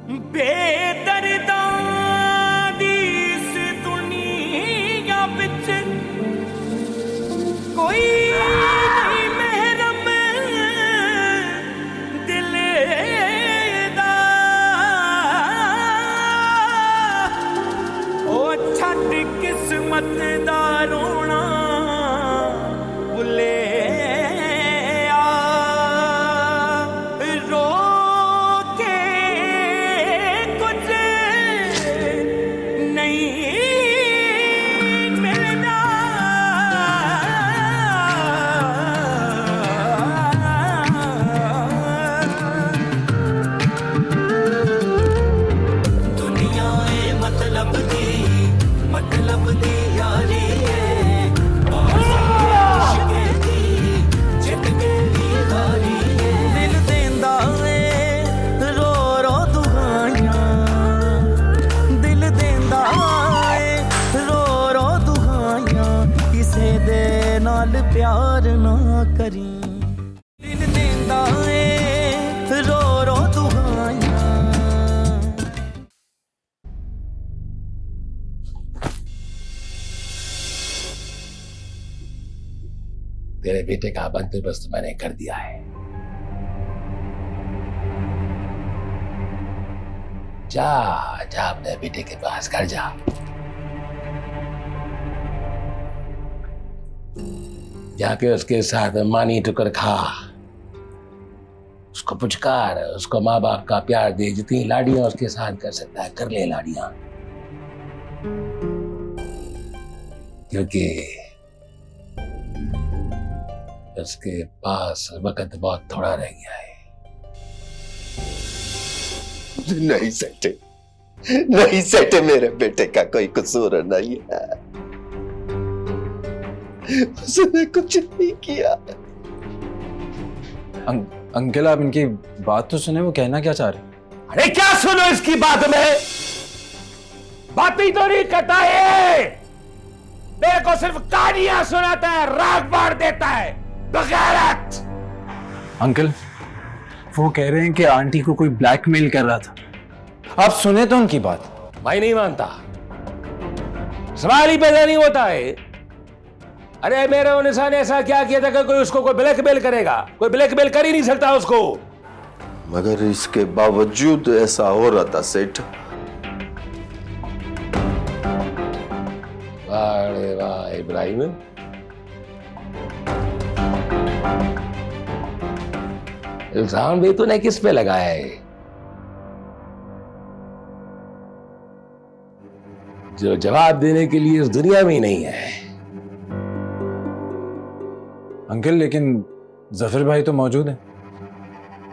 बेदर्दा दी इस दुनिया विच कोई नहीं महरम दिल दा। ओ छट किस्मत दा रोना भुले प्यार ना करी दिल देंदा ए रो रो दुआइयां। तेरे बेटे का बंदोबस्त मैंने कर दिया है। जा जा अपने बेटे के पास घर जा। जाके उसके साथ मानी टुकर खा, उसको पुचकार, उसको माँ बाप का प्यार दे, जितनी लाड़ियां उसके साथ कर सकता है कर ले लाड़ियां, क्योंकि उसके पास वक्त बहुत थोड़ा रह गया है। नहीं सेठे, नहीं सेठे, मेरे बेटे का कोई कसूर नहीं है, उसने कुछ नहीं किया। अंकल आप इनकी बात तो सुने, वो कहना क्या चाह रहे? अरे क्या सुनो इसकी बात में, बातें तो नहीं करता है, मेरे को सिर्फ कहानियां सुनाता है, राग बार देता है, बगैरत। अंकल वो कह रहे हैं कि आंटी को कोई ब्लैकमेल कर रहा था, आप सुने तो उनकी बात। मैं नहीं मानता, सवाल ही पैदा नहीं होता है। अरे मेरे उन्हें ने ऐसा क्या किया था कि कोई उसको कोई ब्लैकमेल करेगा? कोई ब्लैकमेल कर ही नहीं सकता उसको। मगर इसके बावजूद ऐसा हो रहा था सेठ। वाह वाह इब्राहिम, इल्जाम भी तूने किस पे लगाया है? जो जवाब देने के लिए इस दुनिया में ही नहीं है। अंकल लेकिन जफर भाई तो मौजूद है।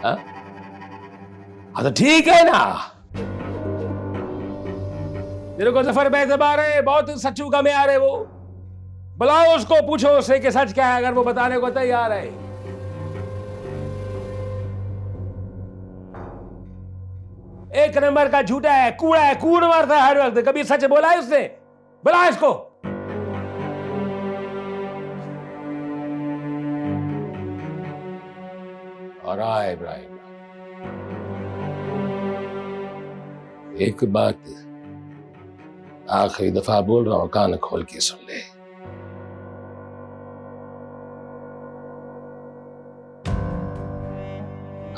हाँ तो ठीक है ना, मेरे को जफर भाई से बारे बहुत सच्चू का में आ रहे, वो बुलाओ उसको, पूछो उससे कि सच क्या है, अगर वो बताने को तैयार है। एक नंबर का झूठा है, कूड़ा है, कूड़ मारता है हर वक्त, कभी सच बोला है उसने? बुला इसको। और आए इब्राहिम, एक बात आखिरी दफा बोल रहा हूं, कान खोल के सुन ले।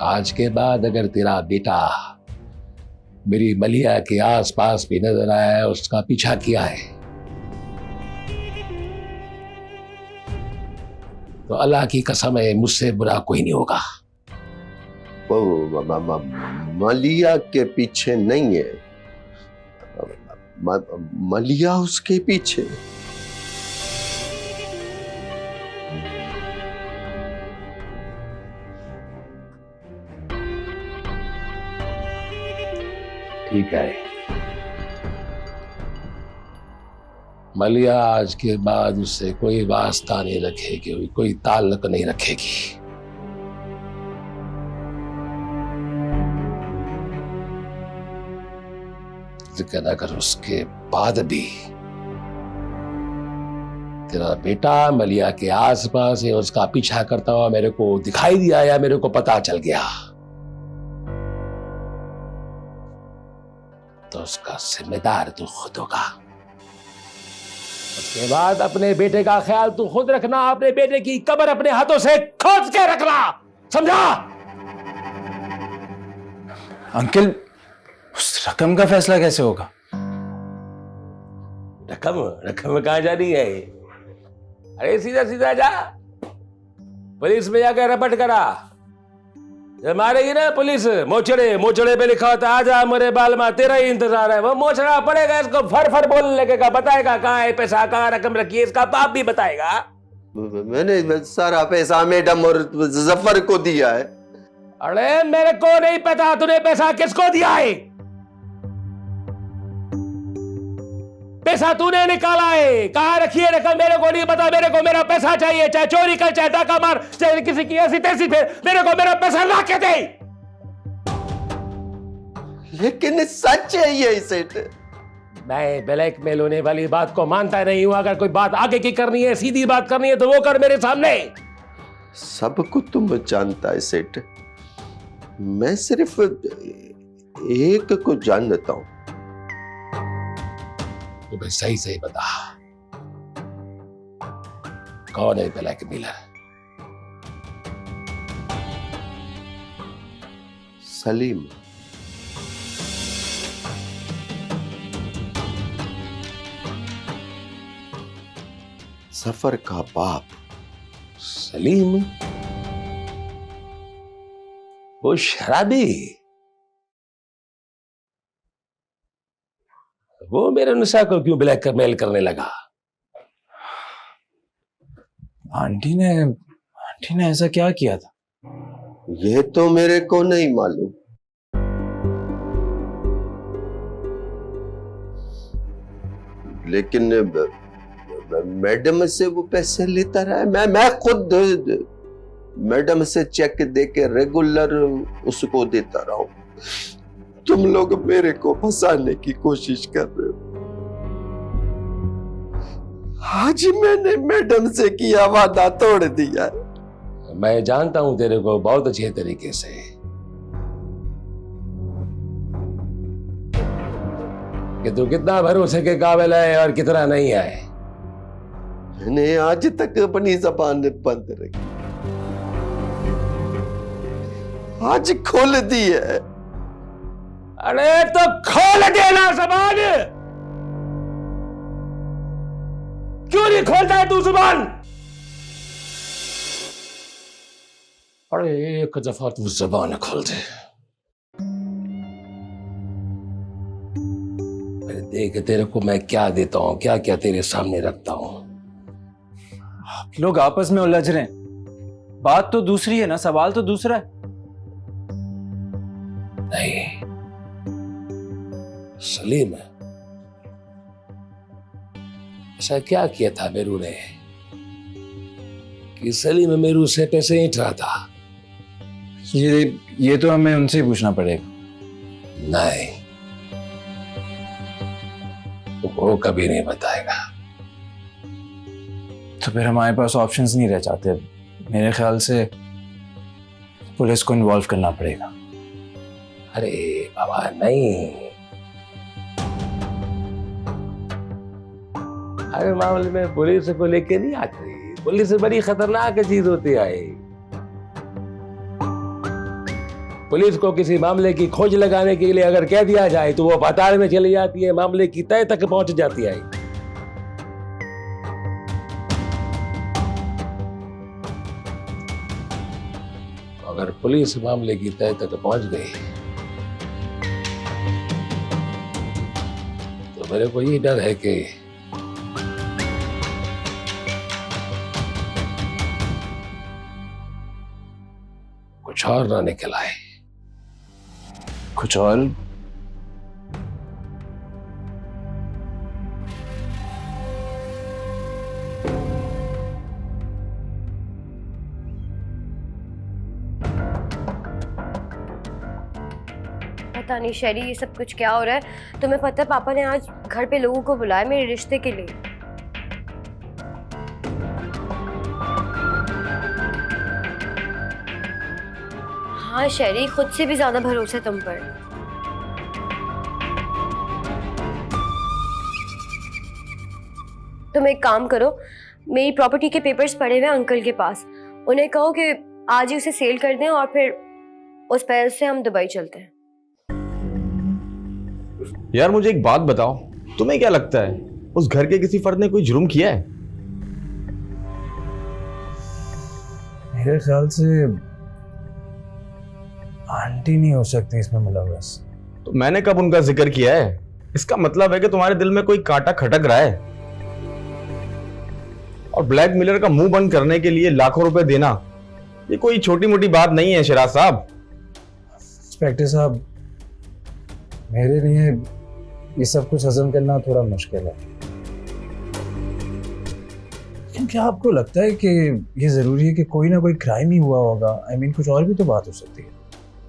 आज के बाद अगर तेरा बेटा मेरी मलिया के आसपास भी नजर आया है, उसका पीछा किया है, तो अल्लाह की कसम है मुझसे बुरा कोई नहीं होगा। वो मलिया के पीछे नहीं है, मलिया उसके पीछे। ठीक है, मलिया आज के बाद उससे कोई वास्ता नहीं रखेगी, कोई ताल्लुक नहीं रखेगी। लेकिन अगर उसके बाद भी तेरा बेटा मलिया के आसपास है, उसका पीछा करता हुआ मेरे को दिखाई दिया या मेरे को पता चल गया, तो उसका जिम्मेदार तू खुद होगा। उसके बाद अपने बेटे का ख्याल तू खुद रखना, अपने बेटे की कब्र अपने हाथों से खोद के रखना, समझा? अंकल, उस रकम का फैसला कैसे होगा? रकम कहां जानी है? अरे सीधा सीधा जा, पुलिस में जाकर रपट करा। जब मारेगी ना पुलिस, मोचड़े पे लिखा होता है आजा मेरे बाल में तेरा ही इंतजार है, वो मोचड़ा पड़ेगा, इसको फर फर बोलने लगेगा, बताएगा कहाँ है पैसा, कहाँ रकम रखी है, इसका बाप भी बताएगा। मैंने सारा पैसा मैडम और जफर को दिया है। अरे मेरे को नहीं पता तूने पैसा किसको दिया है। पैसा तूने निकाला है, कहाँ रखी है रकम मेरे को नहीं पता। मेरे को मेरा पैसा चाहिए, चाहे चोरी कर, चाहे डाका मार, चाहे किसी की ऐसी तैसी फिर, मेरे को मेरा पैसा ला के दे। लेकिन सच है ये सेठ। मैं ब्लैकमेल होने वाली बात को मानता नहीं हूं। अगर कोई बात आगे की करनी है, सीधी बात करनी है, तो वो कर मेरे सामने। सब कुछ तुम जानता है सेठ, मैं सिर्फ एक को जानता हूं। तो भाई सही सही बता, कौन है ब्लैकमेलर? सलीम। सफर का बाप। सलीम? वो शराबी? वो मेरे निशा को क्यों ब्लैकमेल करने लगा? आंटी ने ऐसा क्या किया था? ये तो मेरे को नहीं मालूम, लेकिन मैडम से वो पैसे लेता रहा। मैं खुद मैडम से चेक देके रेगुलर उसको देता रहा हूं। तुम लोग मेरे को फंसाने की कोशिश कर रहे हो। आज मैंने मैडम से किया वादा तोड़ दिया। मैं जानता हूं तेरे को बहुत अच्छे तरीके से, कि तू कितना भरोसे के काबिल है और कितना नहीं है। मैंने आज तक अपनी जबान बंद रखी, आज खोल दी है। अरे तो खोल देना जबान। क्यों नहीं खोलता है तू जुबान? अरे एक दफा तू जबान खोल दे, फिर देख तेरे को मैं क्या देता हूं, क्या क्या तेरे सामने रखता हूं। आप लोग आपस में उलझ रहे हैं, बात तो दूसरी है ना, सवाल तो दूसरा है। नहीं सलीम, ऐसा क्या किया था मेरू ने कि सलीम मेरू से पैसे ऐंठ रहा था? ये तो हमें उनसे ही पूछना पड़ेगा। नहीं, वो कभी नहीं बताएगा। तो फिर हमारे पास ऑप्शंस नहीं रह जाते। मेरे ख्याल से पुलिस को इन्वॉल्व करना पड़ेगा। अरे बाबा नहीं, अरे मामले में पुलिस को लेके नहीं आती। पुलिस बड़ी खतरनाक चीज होती है। पुलिस को किसी मामले की खोज लगाने के लिए अगर कह दिया जाए तो वो पाताल में चली जाती है, मामले की तह तक पहुंच जाती है। अगर पुलिस मामले की तह तक पहुंच गई तो मेरे को ये डर है कि कुछ और ना निकल आए। कुछ और? पता नहीं शैरी, ये सब कुछ क्या हो रहा है। तुम्हें पता है पापा ने आज घर पे लोगों को बुलाया मेरे रिश्ते के लिए। हाँ शैरी, खुद से भी ज्यादा भरोसा है तुम पर। तुम एक काम करो, मेरी प्रॉपर्टी के पेपर्स पड़े हुए हैं अंकल के पास, उन्हें कहो कि आज ही उसे सेल कर दें और फिर उस पैसे से हम दुबई चलते हैं। यार मुझे एक बात बताओ, तुम्हें क्या लगता है उस घर के किसी फर्द ने कोई जुर्म किया है? मेरे ख्याल से आंटी नहीं हो सकती इसमें मुलव्वस। तो मैंने कब उनका जिक्र किया है? इसका मतलब है कि तुम्हारे दिल में कोई कांटा खटक रहा है। और ब्लैकमेलर का मुंह बंद करने के लिए लाखों रुपए देना ये कोई छोटी मोटी बात नहीं है शिराज साहब। इंस्पेक्टर साहब, मेरे लिए ये सब कुछ हजम करना थोड़ा मुश्किल है। लेकिन क्या आपको लगता है कि ये जरूरी है कि कोई ना कोई क्राइम ही हुआ होगा? कुछ और भी तो बात हो सकती है।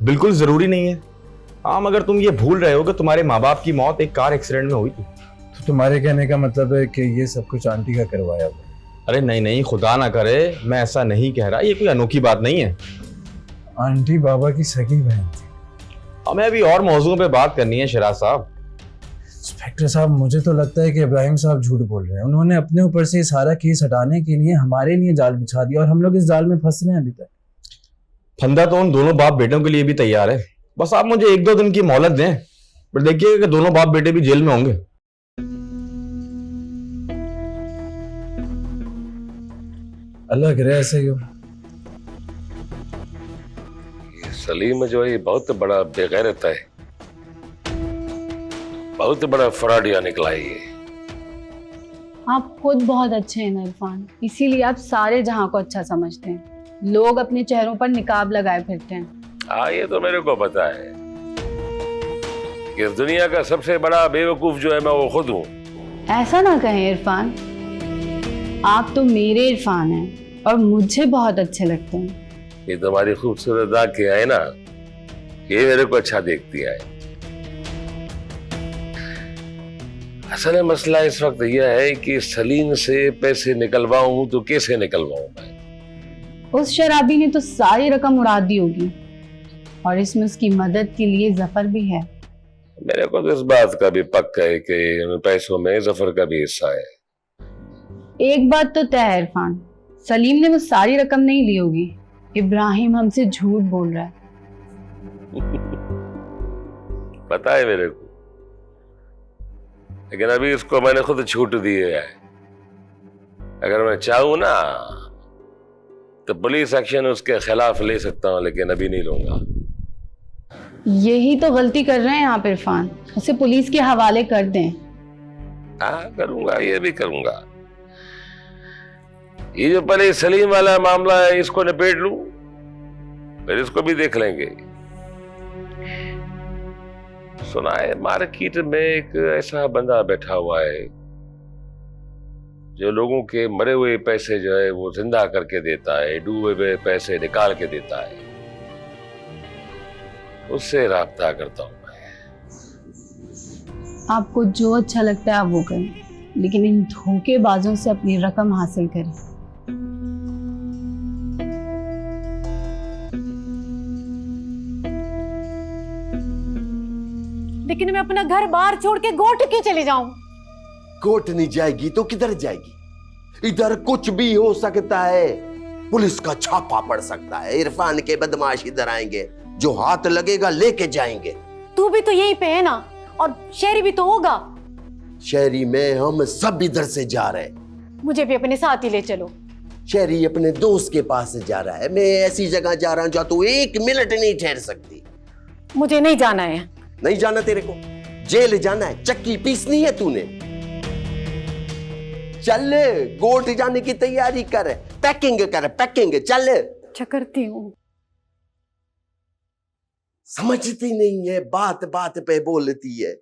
बिल्कुल जरूरी नहीं है। हाँ, मगर तुम ये भूल रहे हो कि तुम्हारे माँ बाप की मौत एक कार एक्सीडेंट में हुई थी। तो तुम्हारे कहने का मतलब है कि ये सब कुछ आंटी का करवाया हुआ? अरे नहीं नहीं, खुदा ना करे, मैं ऐसा नहीं कह रहा। ये कोई अनोखी बात नहीं है। आंटी बाबा की सगी बहन थी। हमें अभी और मौजूद पे बात करनी है शिराज साहब। इंस्पेक्टर साहब, मुझे तो लगता है कि इब्राहिम साहब झूठ बोल रहे हैं। उन्होंने अपने ऊपर से सारा केस हटाने के लिए हमारे लिए जाल बिछा दिया और हम लोग इस जाल में फंस रहे हैं अभी तक। फंदा तो उन दोनों बाप बेटों के लिए भी तैयार है। बस आप मुझे 1-2 दिन की मोहलत दें, पर देखिएगा कि दोनों बाप बेटे भी जेल में होंगे। अल्लाह करे ऐसे ही हो। सलीम जो है ये बहुत बड़ा बेगैरत है, बहुत बड़ा फ्रॉडिया निकला है ये। आप खुद बहुत अच्छे हैं ना इरफान, इसीलिए आप सारे जहां को अच्छा समझते हैं। लोग अपने चेहरों पर निकाब लगाए फिरते हैं। हाँ, ये तो मेरे को पता है कि इस दुनिया का सबसे बड़ा बेवकूफ जो है मैं वो खुद हूँ। ऐसा ना कहें इरफान, आप तो मेरे इरफान हैं और मुझे बहुत अच्छे लगते हैं। ये तुम्हारी खूबसूरत आंखें है ना, ये मेरे को अच्छा देखती है। असल मसला इस वक्त यह है कि सलीम से पैसे निकलवाऊं तो कैसे निकलवाऊं मैं? उस शराबी ने तो सारी रकम उड़ा दी होगी और इसमें उसकी मदद के लिए जफर भी है। मेरे को तो इस बात का भी पक्का है कि उन पैसों में जफर का भी हिस्सा है। एक बात तो तय है इरफान, सलीम ने वो सारी रकम नहीं ली होगी। इब्राहिम हमसे झूठ बोल रहा है। पता है मेरे को, लेकिन अभी इसको मैंने खुद छूट दी है। अगर मैं चाहूं ना तो पुलिस एक्शन उसके खिलाफ ले सकता हूं, लेकिन अभी नहीं लूंगा। यही तो गलती कर रहे हैं आप इरफान, उसे पुलिस के हवाले कर दें। हाँ करूंगा, ये भी करूंगा। ये जो पहले सलीम वाला मामला है इसको निपेट लूं, फिर इसको भी देख लेंगे। सुना है मार्केट में एक ऐसा बंदा बैठा हुआ है जो लोगों के मरे हुए पैसे जो है वो जिंदा करके देता है, डूबे हुए पैसे निकाल के देता है। उससे राब्ता करता हूं मैं। आपको जो अच्छा लगता है आप वो करें, लेकिन इन धोखेबाजों से अपनी रकम हासिल करें। लेकिन मैं अपना घर बाहर छोड़ के गोट क्यों चली जाऊं? कोर्ट नहीं जाएगी तो किधर जाएगी? इधर कुछ भी हो सकता है। पुलिस का छापा पड़ सकता है, इरफान के बदमाश इधर आएंगे, जो हाथ लगेगा लेके जाएंगे। तू भी तो यहीं पे है ना, और शहरी भी तो होगा। शहरी में हम सब इधर से जा रहे हैं। मुझे भी अपने साथ ही ले चलो। शहरी अपने दोस्त के पास से जा रहा है, मैं ऐसी जगह जा रहा हूं जहां तू 1 मिनट नहीं ठहर सकती। मुझे नहीं जाना है। नहीं जाना तेरे को? जेल जाना है? चक्की पीसनी है तूने? चल कोर्ट जाने की तैयारी कर, पैकिंग कर, पैकिंग चल। अच्छा करती हूँ। समझती नहीं है, बात बात पे बोलती है।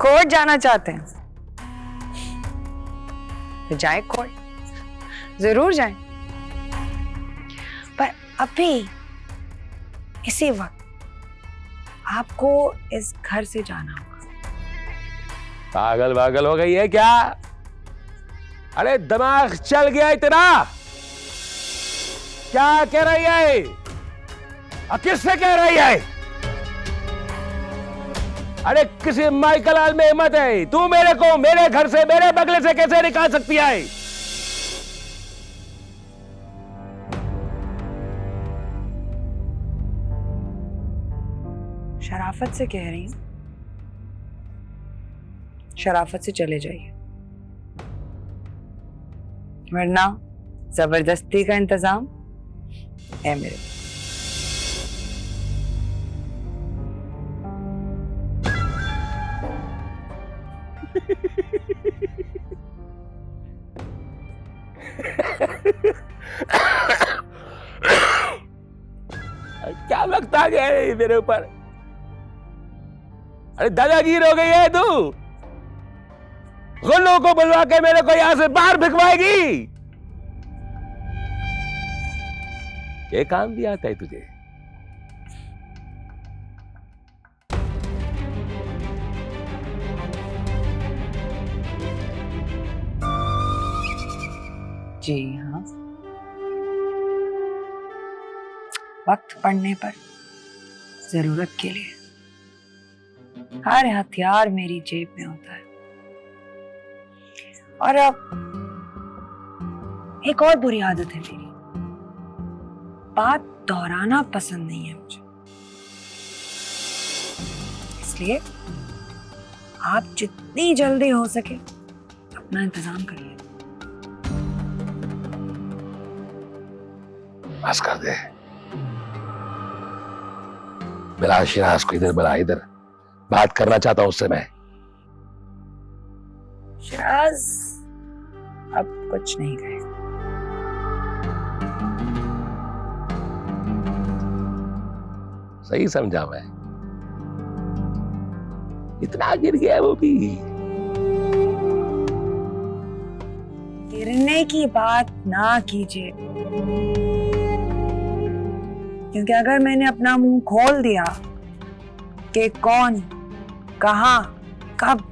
कोर्ट जाना चाहते हैं तो जाए कोर्ट, जरूर जाएं। पर अभी इसी वक्त आपको इस घर से जाना होगा। पागल पागल हो गई है क्या? अरे दिमाग चल गया है तेरा? क्या कह रही है? किससे कह रही है? अरे किसी माइकल लाल में हिम्मत है? तू मेरे को मेरे घर से मेरे बंगले से कैसे निकाल सकती है? शराफत से कह रही हूँ, शराफत से चले जाइए, वरना जबरदस्ती का इंतजाम है मेरे। क्या वक्त आ गया है मेरे ऊपर? अरे दादागिर हो गई है तू? गुल्लू को बुलवा के मेरे को यहां से बाहर भिगवाएगी? ये काम भी आता है तुझे? जी हाँ, वक्त पड़ने पर जरूरत के लिए हर हथियार मेरी जेब में होता है। और अब एक और बुरी आदत है मेरी, बात दोहराना पसंद नहीं है मुझे। इसलिए आप जितनी जल्दी हो सके अपना इंतजाम करिए। बस कर दे। मेरा शिराज को इधर बुला, इधर बात करना चाहता हूं उससे मैं। शिराज अब कुछ नहीं कहेगा। सही समझा मैं? इतना गिर गया वो भी? गिरने की बात ना कीजिए, क्योंकि अगर मैंने अपना मुंह खोल दिया कि कौन, कहां, कब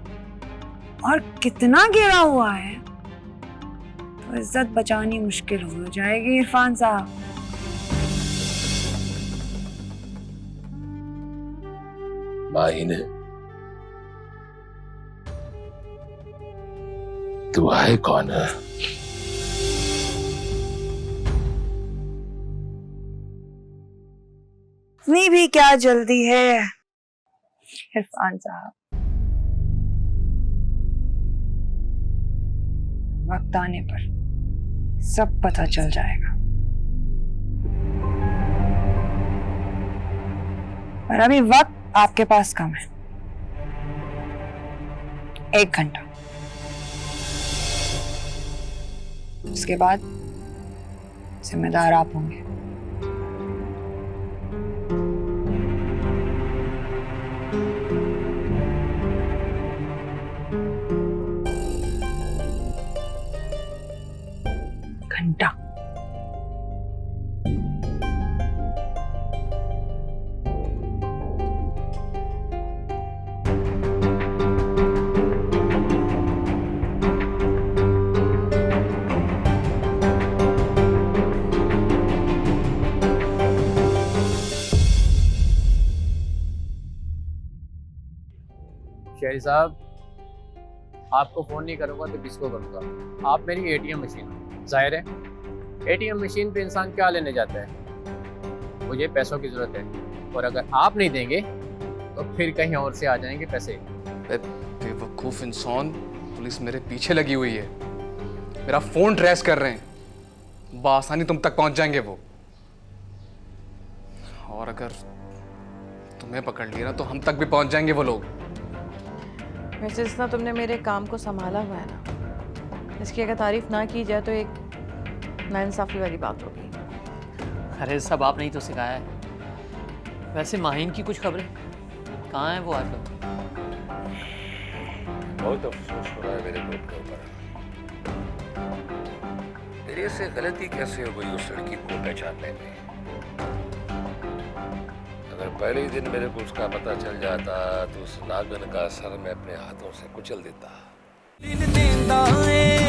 और कितना गिरा हुआ है, तो इज्जत बचानी मुश्किल हो जाएगी इरफान साहब। माहिन, तू है कौन है? इतनी भी क्या जल्दी है इरफान साहब, वक्त आने पर सब पता चल जाएगा। पर अभी वक्त आपके पास कम है, 1 घंटा। उसके बाद जिम्मेदार आप होंगे। घंटा। शेरी साहब, आपको फोन नहीं करूंगा तो किसको करूंगा? आप मेरी एटीएम मशीन हो। जाहिर है एटीएम मशीन पे इंसान क्या लेने जाता है? मुझे पैसों की जरूरत है, और अगर आप नहीं देंगे तो फिर कहीं और से आ जाएंगे पैसे। बेवकूफ इंसान, पुलिस मेरे पीछे लगी हुई है, मेरा फोन ट्रेस कर रहे हैं, बआसानी तुम तक पहुंच जाएंगे वो। और अगर तुम्हें पकड़ लिया ना तो हम तक भी पहुंच जाएंगे वो लोग। वैसे जितना तुमने मेरे काम को संभाला हुआ है ना, इसकी अगर तारीफ ना की जाए तो एक नाइंसाफी वाली बात होगी। अरे सब आपने ही तो सिखाया है। वैसे माहिन की कुछ खबरें? कहाँ है वो आजकल? बहुत अफसोस हो रहा है मेरे ग्रुप के ऊपर। मेरे से गलती कैसे हो गई उस लड़की को पहचानने में? अगर अगर पहले ही दिन मेरे को उसका पता चल जाता तो उस नागन का सर मैं अपने हाथों से कुचल देता। दिन देंदा ए